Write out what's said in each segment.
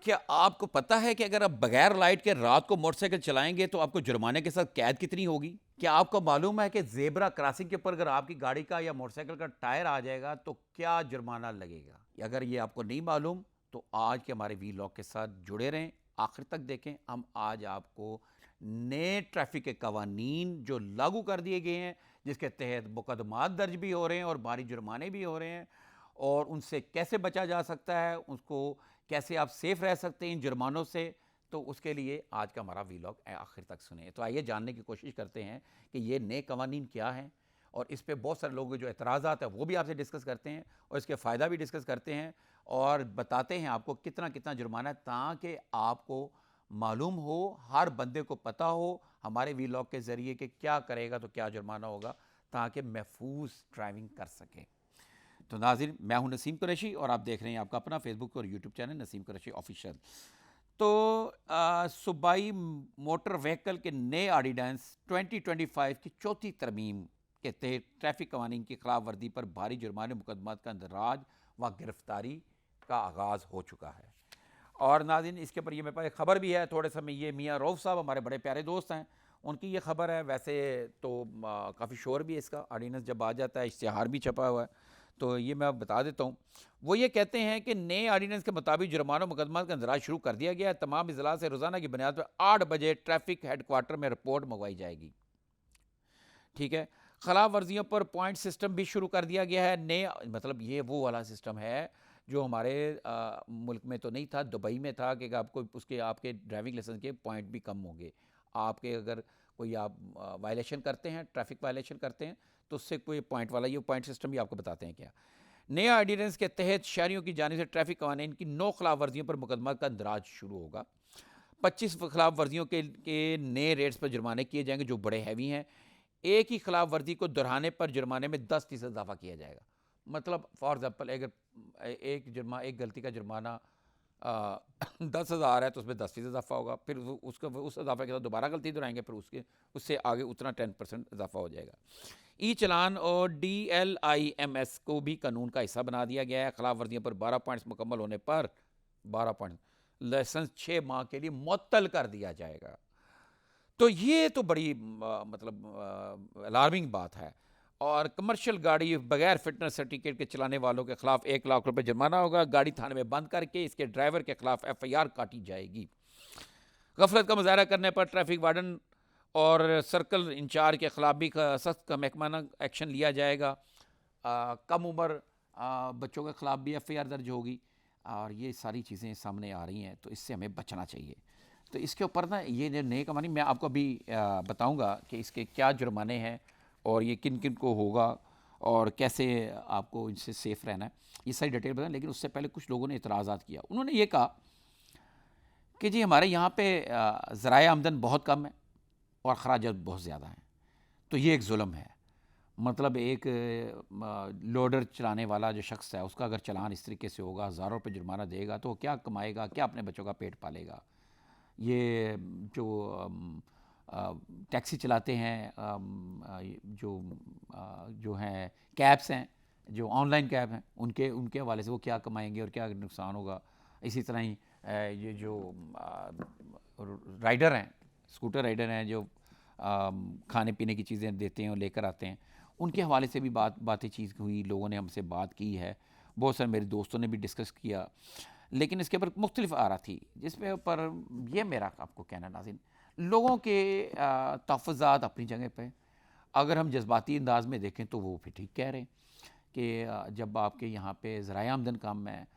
क्या आपको पता है कि अगर आप बगैर लाइट के रात को मोटरसाइकिल चलाएंगे तो आपको जुर्माने के साथ कैद कितनी होगी? क्या आपको मालूम है कि ज़ेब्रा क्रॉसिंग के ऊपर अगर आपकी गाड़ी का या मोटरसाइकिल का टायर आ जाएगा तो क्या जुर्माना लगेगा? अगर ये आपको नहीं मालूम तो आज के हमारे वीलॉग के साथ जुड़े रहें, आखिर तक देखें। हम आज आपको नए ट्रैफिक के कवानीन जो लागू कर दिए गए हैं, जिसके तहत मुकदमात दर्ज भी हो रहे हैं और भारी जुर्माने भी हो रहे हैं, और उनसे कैसे बचा जा सकता है, उसको कैसे आप सेफ रह सकते हैं इन जुर्मानों से, तो उसके लिए आज का हमारा वीलॉग आखिर तक सुने। तो आइए जानने की कोशिश करते हैं कि ये नए कवानीन क्या हैं, और इस पे बहुत सारे लोगों के जो एतराज़ात हैं वो भी आपसे डिस्कस करते हैं, और इसके फ़ायदा भी डिस्कस करते हैं, और बताते हैं आपको कितना कितना जुर्माना है, ताकि आपको मालूम हो, हर बंदे को पता हो हमारे वीलॉग के ज़रिए कि क्या करेगा तो क्या जुर्माना होगा, ताकि महफूज ड्राइविंग कर सके। तो नाज़रीन, मैं हूं नसीम कुरैशी और आप देख रहे हैं आपका अपना फेसबुक और YouTube channel Naseem Qureshi official. तो सूबाई मोटर व्हीकल के नए ऑर्डिनेंस 2025 की चौथी तरमीम के तहत ट्रैफिक कवानीन की खिलाफ वर्दी पर भारी जुर्माने मुकदमात का इंदराज व गिरफ्तारी का आगाज़ हो चुका है। और नाज़रीन, इसके ऊपर ये मेरे पास एक ख़बर भी है, थोड़े समय ये मियाँ रऊफ़ साहब हमारे बड़े प्यारे दोस्त हैं, उनकी ये खबर है। वैसे तो काफ़ी शोर भी है इसका, ऑर्डिनेंस जब आ जाता है इश्तिहार भी छपा हुआ है, तो ये मैं बता देता हूँ। वो ये कहते हैं कि नए ऑर्डिनेंस के मुताबिक जुर्माना मुकदमा का इंदराज शुरू कर दिया गया है। तमाम अजला से रोज़ाना की बुनियाद पर 8 बजे ट्रैफिक हेडक्वार्टर में रिपोर्ट मंगवाई जाएगी। ठीक है, खिलाफ वर्जियों पर पॉइंट सिस्टम भी शुरू कर दिया गया है। नए मतलब ये वो वाला सिस्टम है जो हमारे मुल्क में तो नहीं था, दुबई में था, कि आपको उसके आपके ड्राइविंग लाइसेंस के पॉइंट भी कम होंगे। आपके अगर कोई आप वायलेशन करते हैं, ट्रैफिक वायलेशन करते हैं, तो उससे कोई पॉइंट वाला, ये पॉइंट सिस्टम भी आपको बताते हैं क्या। नया ऑर्डिनेंस के तहत शहरियों की जानिब से ट्रैफिक कवानीन की 9 खिलाफ वर्जियों पर मुकदमा का इंदराज शुरू होगा। 25 खिलाफ वर्जियों के नए रेट्स पर जुर्माने किए जाएंगे जो बड़े हैवी हैं। एक ही खिलाफ वर्जी को दोहराने पर जुर्माने में 10% इजाफा किया जाएगा। मतलब फॉर एग्जाम्पल, अगर एक गलती का जुर्माना 10,000 है तो उसमें 10% इजाफा होगा, फिर उसका उस इजाफे के साथ दोबारा गलती दोहराएंगे, फिर उससे आगे उतना 10% इजाफा हो जाएगा। ई चलान और DLIMS को भी कानून का हिस्सा बना दिया गया है। खिलाफ वर्जियों पर 12 पॉइंट्स मुकम्मल होने पर 12 पॉइंट लाइसेंस 6 माह के लिए मुअत्तल कर दिया जाएगा। तो ये तो बड़ी मतलब अलार्मिंग बात है। और कमर्शियल गाड़ी बगैर फिटनेस सर्टिफिकेट के चलाने वालों के खिलाफ 1 लाख रुपए जुर्माना होगा। गाड़ी थाने में बंद करके इसके ड्राइवर के खिलाफ FIR काटी जाएगी। गफलत का मुजाहरा करने पर ट्रैफिक वार्डन और सर्कल इंचार्ज के खिलाफ भी सख्त महकमाना एक्शन लिया जाएगा। कम उम्र बच्चों के खिलाफ भी FIR दर्ज होगी, और ये सारी चीज़ें सामने आ रही हैं, तो इससे हमें बचना चाहिए। तो इसके ऊपर ना ये नए कवानी मैं आपको अभी बताऊंगा कि इसके क्या जुर्माने हैं और ये किन किन को होगा और कैसे आपको इनसे सेफ़ रहना है, ये सारी डिटेल बताएं। लेकिन उससे पहले कुछ लोगों ने इतराज़ात किया। उन्होंने ये कहा कि जी हमारे यहाँ पे ज़राए आमदन बहुत कम है और ख़राजात बहुत ज़्यादा हैं, तो ये एक जुल्म है। मतलब एक लोडर चलाने वाला जो शख्स है, उसका अगर चलान इस तरीके से होगा, हज़ारों रुपये जुर्माना देगा, तो वो क्या कमाएगा, क्या अपने बच्चों का पेट पालेगा। ये जो टैक्सी चलाते हैं, जो हैं कैब्स हैं, जो ऑनलाइन कैब हैं, उनके उनके हवाले से वो क्या कमाएंगे और क्या नुकसान होगा। इसी तरह ही ये जो राइडर हैं, स्कूटर राइडर हैं, जो खाने पीने की चीज़ें देते हैं और लेकर आते हैं, उनके हवाले से भी बातें चीज़ हुई, लोगों ने हमसे बात की है, बहुत सारे मेरे दोस्तों ने भी डिस्कस किया। लेकिन इसके ऊपर मुख्तलिफ आ रहा थी, जिसमें पर यह मेरा आपको कहना नाज़रीन, लोगों के तहफ़्फ़ुज़ात अपनी जगह पे। अगर हम जज्बाती अंदाज में देखें तो वो फिर ठीक कह रहे हैं कि जब आपके यहाँ पे ज़राए आमदन कम है,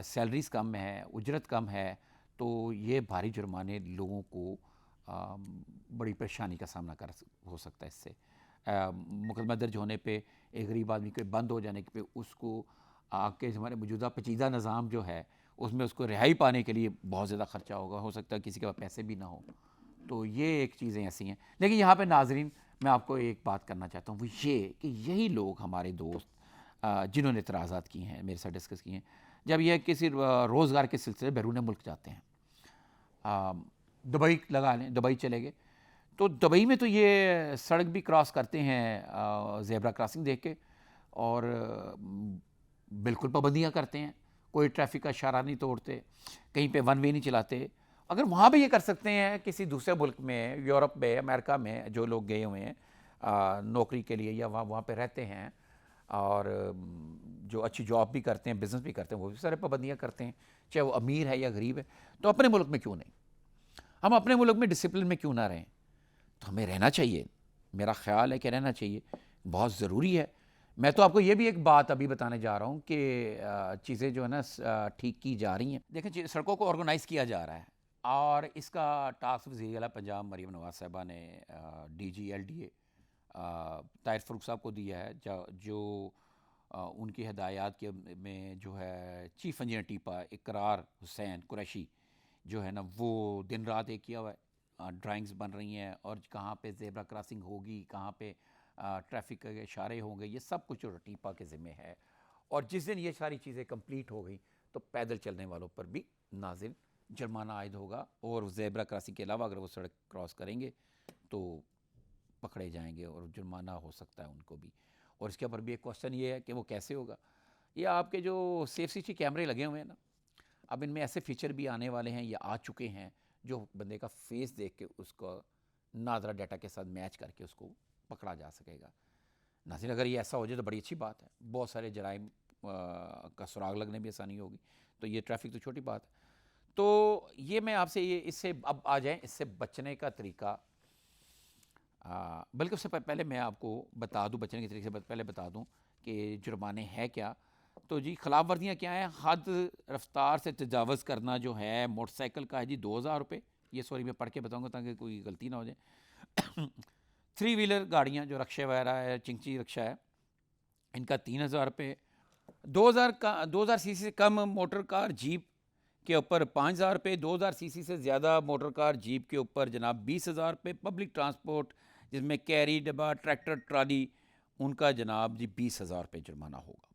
सैलरीज़ कम है, उजरत कम है, तो ये भारी जुर्माने लोगों को बड़ी परेशानी का सामना कर हो सकता है। इससे मुकदमा दर्ज होने पे, एक गरीब आदमी के बंद हो जाने पे, उसको आपके हमारे मौजूदा पेचीदा निज़ाम जो है उसमें उसको रिहाई पाने के लिए बहुत ज़्यादा ख़र्चा होगा, हो सकता है किसी के पास पैसे भी ना हो। तो ये एक चीज़ें ऐसी हैं। लेकिन यहाँ पे नाज़रीन, मैं आपको एक बात करना चाहता हूँ, वो ये कि यही लोग हमारे दोस्त जिन्होंने इतराज़ात किए हैं, मेरे साथ डिस्कस किए हैं, जब यह किसी रोज़गार के सिलसिले बैरून मुल्क जाते हैं, दुबई लगा लें, दुबई चले गए, तो दुबई में तो ये सड़क भी क्रॉस करते हैं ज़ेब्रा क्रॉसिंग देख के, और बिल्कुल पाबंदियाँ करते हैं। कोई ट्रैफिक का इशारा नहीं तोड़ते, कहीं पे वन वे नहीं चलाते। अगर वहाँ भी ये कर सकते हैं, किसी दूसरे मुल्क में, यूरोप में, अमेरिका में जो लोग गए हुए हैं नौकरी के लिए या वहाँ वहाँ पे रहते हैं और जो अच्छी जॉब भी करते हैं, बिज़नेस भी करते हैं, वो भी सारे पाबंदियाँ करते हैं, चाहे वो अमीर है या गरीब है, तो अपने मुल्क में क्यों नहीं? हम अपने मुल्क में डिसिप्लिन में क्यों ना रहें? तो हमें रहना चाहिए, मेरा ख़्याल है कि रहना चाहिए, बहुत ज़रूरी है। मैं तो आपको ये भी एक बात अभी बताने जा रहा हूँ कि चीज़ें जो है ना ठीक की जा रही हैं। देखें, सड़कों को ऑर्गेनाइज़ किया जा रहा है और इसका टास्क वज़ीर आला पंजाब मरीम नवाज़ साहिबा ने DG LDA ताहिर फ़ारूक साहब को दिया है, जो उनकी हिदायत के में जो है चीफ इंजीनियर टीपा इकरार हुसैन कुरैशी जो है ना, वो दिन रात एक किया हुआ है। ड्राइंग्स बन रही हैं और कहाँ पे ज़ेब्रा क्रॉसिंग होगी, कहाँ पे ट्रैफिक के इशारे होंगे, ये सब कुछ टीपा के ज़िम्मे है। और जिस दिन ये सारी चीज़ें कंप्लीट हो गई तो पैदल चलने वालों पर भी नाज़िल जुर्माना आयद होगा और ज़ेब्रा क्रॉसिंग के अलावा अगर वो सड़क क्रॉस करेंगे तो पकड़े जाएंगे और जुर्माना हो सकता है उनको भी। और इसके ऊपर भी एक क्वेश्चन ये है कि वो कैसे होगा। ये आपके जो सेफ सिटी कैमरे लगे हुए हैं ना, अब इनमें ऐसे फीचर भी आने वाले हैं या आ चुके हैं जो बंदे का फेस देख के उसको नाजरा डाटा के साथ मैच करके उसको पकड़ा जा सकेगा। नाज़रीन, अगर ये ऐसा हो जाए तो बड़ी अच्छी बात है, बहुत सारे जराइम का सुराग लगने में आसानी होगी। तो ये ट्रैफिक तो छोटी बात है। तो ये मैं आपसे ये इससे अब आ जाएं इससे बचने का तरीका। बल्कि उससे पहले मैं आपको बता दूं, बचने के तरीके से पहले बता दूं कि जुर्माने हैं क्या। तो जी खिलाफ वर्जियाँ क्या हैं? हद रफ्तार से तजावज़ करना जो है मोटरसाइकिल का है जी 2000 रुपये। ये सॉरी मैं पढ़ के बताऊंगा ताकि कोई गलती ना हो जाए। थ्री व्हीलर गाड़ियाँ जो रक्शे वगैरह है, चिंची रक्षा है, इनका 3000 रुपये। 2000 सीसी से कम मोटर कार जीप के ऊपर 5000 रुपये। 2000 सीसी से ज़्यादा मोटर कार जीप के ऊपर जनाब 20,000 रुपये। पब्लिक ट्रांसपोर्ट जिसमें कैरी डब्बा ट्रैक्टर ट्राली, उनका जनाब जी 20,000 रुपये जुर्माना होगा।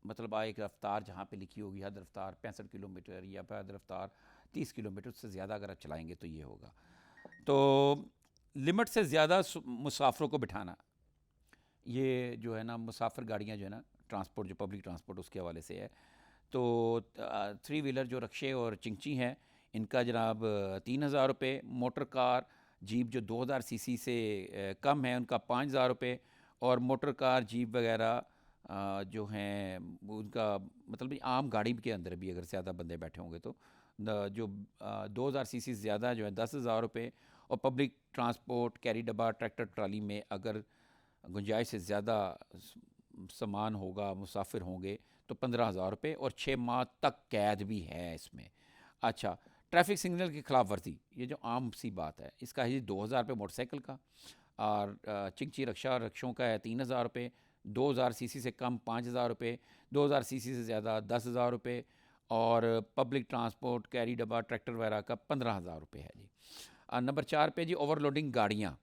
मतलब एक रफ्तार जहाँ पे लिखी होगी हद रफ्तार 65 किलोमीटर या फिर हद रफ्तार 30 किलोमीटर से ज़्यादा अगर आप चलाएंगे तो ये होगा। तो लिमिट से ज़्यादा मुसाफिरों को बिठाना, ये जो है ना मुसाफिर गाड़ियाँ जो है ना ट्रांसपोर्ट, जो पब्लिक ट्रांसपोर्ट उसके हवाले से है। तो थ्री व्हीलर जो रक्शे और चिंची हैं, इनका जनाब 3000 रुपये। मोटर कार जीप जो 2000 सीसी से कम है उनका 5000 रुपये। और मोटर कार जीप वगैरह जो हैं उनका मतलब भी आम गाड़ी के अंदर भी अगर ज़्यादा बंदे बैठे होंगे तो जो 2000 सीसी से ज़्यादा जो है 10,000 रुपये। और पब्लिक ट्रांसपोर्ट कैरी डब्बा ट्रैक्टर ट्राली में अगर गुंजाइश से ज़्यादा सामान होगा, मुसाफिर होंगे तो 15,000 रुपये और 6 माह तक कैद भी है इसमें। अच्छा, ट्रैफिक सिग्नल की खिलाफ वर्जी, ये जो आम सी बात है, इसका है जी 2000 रुपये मोटरसाइकिल का। और चिंची रक्षा रक्षों का है 3000 रुपये। 2000 सीसी से कम 5000 रुपये। 2000 सीसी से ज़्यादा 10,000 रुपये। और पब्लिक ट्रांसपोर्ट कैरी डब्बा ट्रैक्टर वगैरह का 15,000 रुपये है जी। नंबर 4 पे जी ओवरलोडिंग गाड़ियाँ,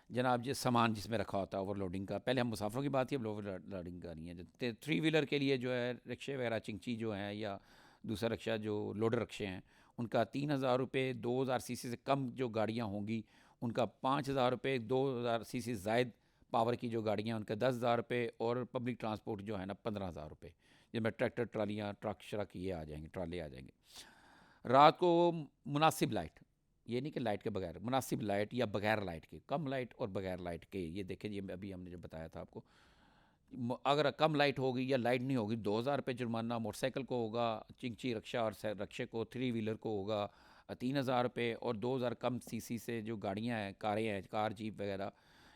जनाब जी सामान जिसमें रखा होता है ओवरलोडिंग का। पहले हम मुसाफरों की बात की, अब ओवरलोडिंग का नहीं है। जो थ्री व्हीलर के लिए जो है रिक्शे वगैरह चिंची जो हैं या दूसरा रक्षा जो लोडर रक्शे हैं, उनका 3000 रुपये। 2000 सीसी से कम जो गाड़ियाँ होंगी उनका 5000 रुपये। 2000 सीसी ज़ायद पावर की जो गाड़ियाँ उनका 10,000 रुपये। और पब्लिक ट्रांसपोर्ट जो है ना 15,000 रुपये, जिनमें ट्रैक्टर ट्रालियाँ ट्रक शरक ये आ जाएंगे, ट्राले आ जाएंगे। रात को मुनासिब लाइट, ये नहीं कि लाइट के बगैर, मुनासिब लाइट या बगैर लाइट के, कम लाइट और बगैर लाइट के, ये देखें ये अभी हमने जो बताया था आपको। अगर कम लाइट होगी या लाइट नहीं होगी 2000 रुपये जुर्माना मोटरसाइकिल को होगा, चिंची रक्षा और रक्षे को थ्री व्हीलर को होगा 3000 रुपये। और 2000 कम सीसी से जो गाड़ियाँ हैं, कारें हैं, कार जीप वगैरह,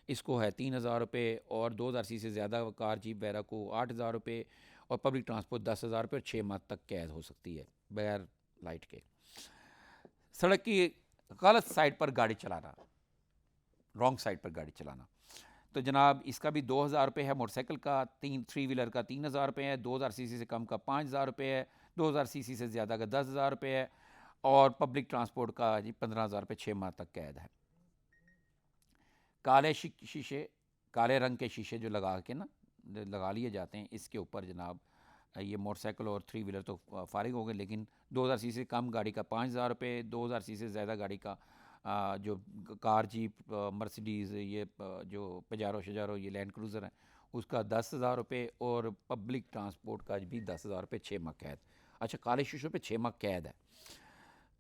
इसको है 3000 रुपये। और 2000 सीसी से ज़्यादा कार जीप वगैरह को 8000 रुपये। और पब्लिक ट्रांसपोर्ट 10,000 रुपये और 6 माह तक कैद हो सकती है बगैर लाइट के। सड़क की गलत साइड पर गाड़ी चलाना, रॉन्ग साइड पर गाड़ी चलाना, तो जनाब इसका भी 2000 रुपये है। मोटरसाइकिल का थ्री व्हीलर का 3000 रुपये है। 2000 सीसी से कम का 5000 रुपये है। 2000 सीसी से ज़्यादा का 10,000 रुपये है। और पब्लिक ट्रांसपोर्ट का जी 15,000 रुपये, 6 माह तक कैद है। काले शीशे, काले रंग के शीशे जो लगा के ना लगा लिए जाते हैं, इसके ऊपर जनाब ये मोटरसाइकिल और थ्री व्हीलर तो फारिग हो गए, लेकिन 2000 सीसी से कम गाड़ी का 5000 रुपये। 2000 सीसी से ज़्यादा गाड़ी का जो कार जीप मर्सिडीज़, ये जो पजारो शजारो, ये लैंड क्रूज़र हैं, उसका 10,000 रुपये, और पब्लिक ट्रांसपोर्ट का भी 10,000 रुपये, 6 माह कैद। अच्छा, काले शीशों पे 6 माह कैद है।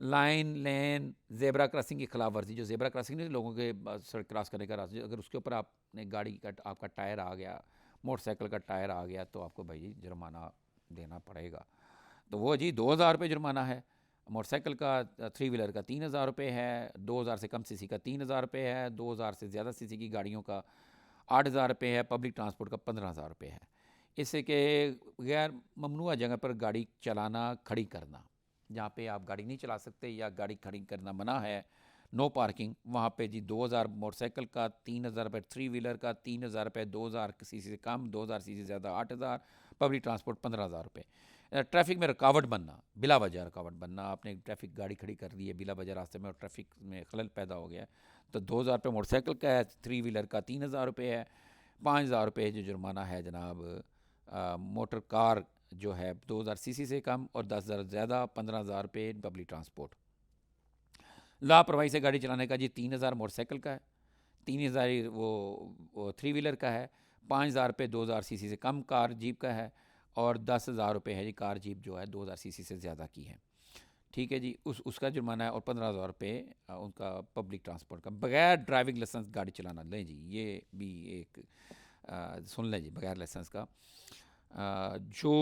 लाइन, लेन, ज़ेब्रा क्रॉसिंग की खिलाफ वर्जी, जो ज़ेब्रा क्रॉसिंग नहीं, लोगों के सड़क क्रॉस करने का रास्ता, अगर उसके ऊपर आपने गाड़ी का आपका टायर आ गया, मोटरसाइकिल का टायर आ गया, तो आपको भाई जुर्माना देना पड़ेगा। तो वो जी 2,000 रुपये जुर्माना है। मोटरसाइकिल का 3 व्हीलर का 3,000 रुपये है, 2,000 से कम सीसी का 3,000 रुपये है, 2,000 से ज़्यादा सीसी की गाड़ियों का 8,000 रुपये है, पब्लिक ट्रांसपोर्ट का 15,000 रुपये है। इससे के गैर ममनुआ जगह पर गाड़ी चलाना, खड़ी करना, जहाँ पे आप गाड़ी नहीं चला सकते या गाड़ी खड़ी करना मना है, नो पार्किंग, वहाँ पे जी 2,000 मोटरसाइकिल का, 3,000 रुपये 3 व्हीलर का, 3,000 रुपये 2,000 सीसी से कम, 2,000 सीसी से ज़्यादा 8,000, पब्लिक ट्रांसपोर्ट 15,000 रुपये। ट्रैफिक में रुकावट बनना, बिला वजह रुकावट बनना, आपने ट्रैफिक गाड़ी खड़ी कर दी है बिला वजह रास्ते में और ट्रैफिक में खलल पैदा हो गया, तो 2,000 रुपये मोटरसाइकिल का है, 3 व्हीलर का 3,000 रुपये है, 5,000 रुपये जो जुर्माना है जनाब मोटर कार जो है 2,000 सीसी से कम और 10,000 ज़्यादा, 15,000 रुपये पब्लिक ट्रांसपोर्ट। लापरवाही से गाड़ी चलाने का जी 3,000 मोटरसाइकिल का है, 3,000 वो 3 व्हीलर का है, 5,000 रुपये 2,000 सीसी से कम कार जीप का है, और 10,000 रुपये है जी कार जीप जो है 2,000 सीसी से ज़्यादा की है। ठीक है जी, उसका जुर्माना है, और 15,000 रुपये उनका पब्लिक ट्रांसपोर्ट का। बगैर ड्राइविंग लाइसेंस गाड़ी चलाना, लें जी ये भी एक सुन लें जी, बगैर लाइसेंस का जो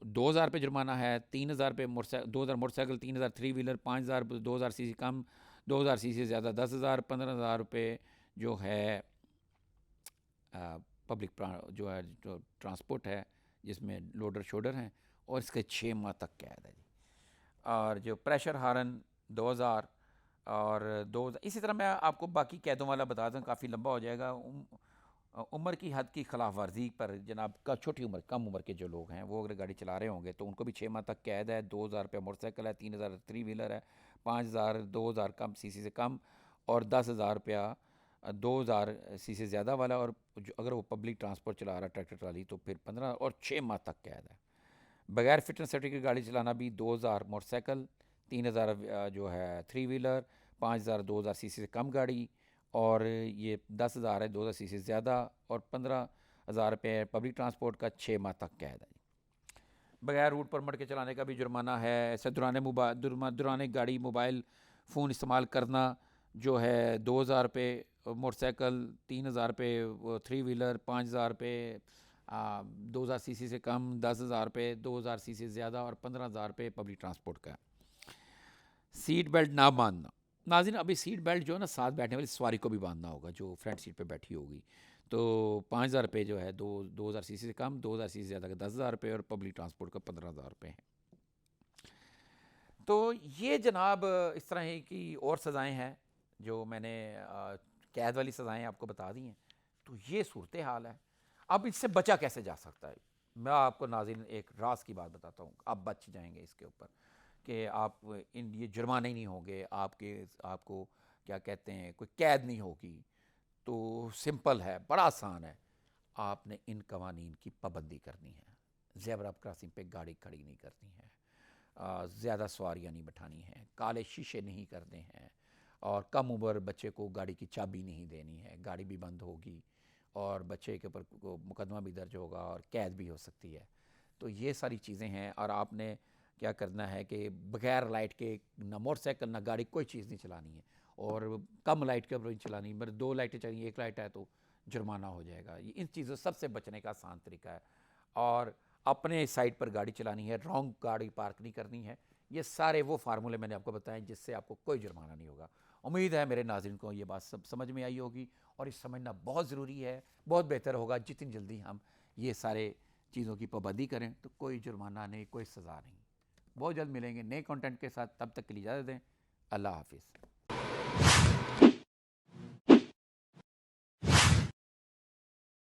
2,000 रुपये जुर्माना है, 3,000 रुपये मोटरसाइकिल, 2,000 मोटरसाइकिल, 3,000 3 व्हीलर, 5,000 2,000 सीसी कम, 2,000 सीसी से ज़्यादा 10,000, 15,000 रुपये जो है पब्लिक जो है जो ट्रांसपोर्ट है जिसमें लोडर शोडर हैं, और इसके 6 माह तक कैद है जी। और जो प्रेशर हारन 2,000, और 2,000, इसी तरह मैं आपको बाकी कैदों वाला बता दूँ, काफ़ी लंबा हो जाएगा। उम्र की हद की खिलाफ वर्जी पर जनाब का छोटी उम्र, कम उम्र के जो लोग हैं वो अगर गाड़ी चला रहे होंगे तो उनको भी 6 माह तक कैद है। 2,000 रुपये मोटरसाइकिल है, 3,000 3 व्हीलर है, 5,000 2,000 कम सीसी से कम, और 10,000 रुपया 2,000 सीसी से ज़्यादा वाला, और अगर वो पब्लिक ट्रांसपोर्ट चला रहा है ट्रैक्टर ट्राली तो फिर 15 और 6 माह तक कैद है। बगैर फिटनेस सर्टिफिकेट गाड़ी चलाना भी 2,000 मोटरसाइकिल, 3,000 जो है 3 व्हीलर, 5,000 2,000 सीसी से कम गाड़ी, और ये 10,000 है 2,000 सीसी से ज़्यादा, और 15,000 रुपये पब्लिक ट्रांसपोर्ट का 6 माह तक कैद है। बगैर रूट परमिट के चलाने का भी जुर्माना है। ऐसे दौरान गाड़ी मोबाइल फ़ोन इस्तेमाल करना जो है 2,000 रुपये मोटरसाइकिल, 3,000 रुपये 3 व्हीलर, 5,000 रुपये 2,000 सीसी से कम, 10,000 रुपये 2,000 सीसी से ज़्यादा, और 15,000 रुपये पब्लिक ट्रांसपोर्ट का। सीट बेल्ट ना बांधना, नाज़रीन अभी सीट बेल्ट जो है ना साथ बैठने वाली सवारी को भी बांधना होगा जो फ्रंट सीट पे बैठी होगी। तो 5,000 रुपये जो है 2,000 सीसी से कम, 2,000 सीसी से ज़्यादा का 10,000 रुपये, और पब्लिक ट्रांसपोर्ट का 15,000 रुपये है। तो ये जनाब इस तरह की और सज़ाएँ हैं जो मैंने कैद वाली सज़ाएँ आपको बता दी हैं। तो ये सूरत हाल है। अब इससे बचा कैसे जा सकता है? मैं आपको नाज़रीन एक राज की बात बताता हूँ, आप बच जाएंगे इसके ऊपर कि आप इन ये जुर्माने नहीं होंगे, आपको क्या कहते हैं कोई कैद नहीं होगी। तो सिंपल है, बड़ा आसान है। आपने इन कवानीन की पाबंदी करनी है। ज़ेब्रा क्रॉसिंग पे गाड़ी खड़ी नहीं करनी है, ज़्यादा सवारियाँ नहीं बिठानी हैं, काले शीशे नहीं करने हैं, और कम उम्र बच्चे को गाड़ी की चाबी नहीं देनी है। गाड़ी भी बंद होगी और बच्चे के ऊपर मुकदमा भी दर्ज होगा और कैद भी हो सकती है। तो ये सारी चीज़ें हैं, और आपने क्या करना है कि बगैर लाइट के ना मोटरसाइकिल ना गाड़ी कोई चीज़ नहीं चलानी है, और कम लाइट के ऊपर नहीं चलानी। मेरे 2 लाइटें चाहिए, 1 लाइट है तो जुर्माना हो जाएगा। ये इन चीज़ों सबसे बचने का आसान तरीका है। और अपने साइड पर गाड़ी चलानी है, रॉन्ग गाड़ी पार्क नहीं करनी है। ये सारे वो फार्मूले मैंने आपको बताए जिससे आपको कोई जुर्माना नहीं होगा। उम्मीद है मेरे नाज़रीन को ये बात सब समझ में आई होगी, और इस समझना बहुत ज़रूरी है। बहुत बेहतर होगा जितनी जल्दी हम ये सारे चीज़ों की पाबंदी करें तो कोई जुर्माना नहीं, कोई सज़ा नहीं। बहुत जल्द मिलेंगे नए कंटेंट के साथ, तब तक के लिए इजाज़त दें। अल्लाह हाफिज़।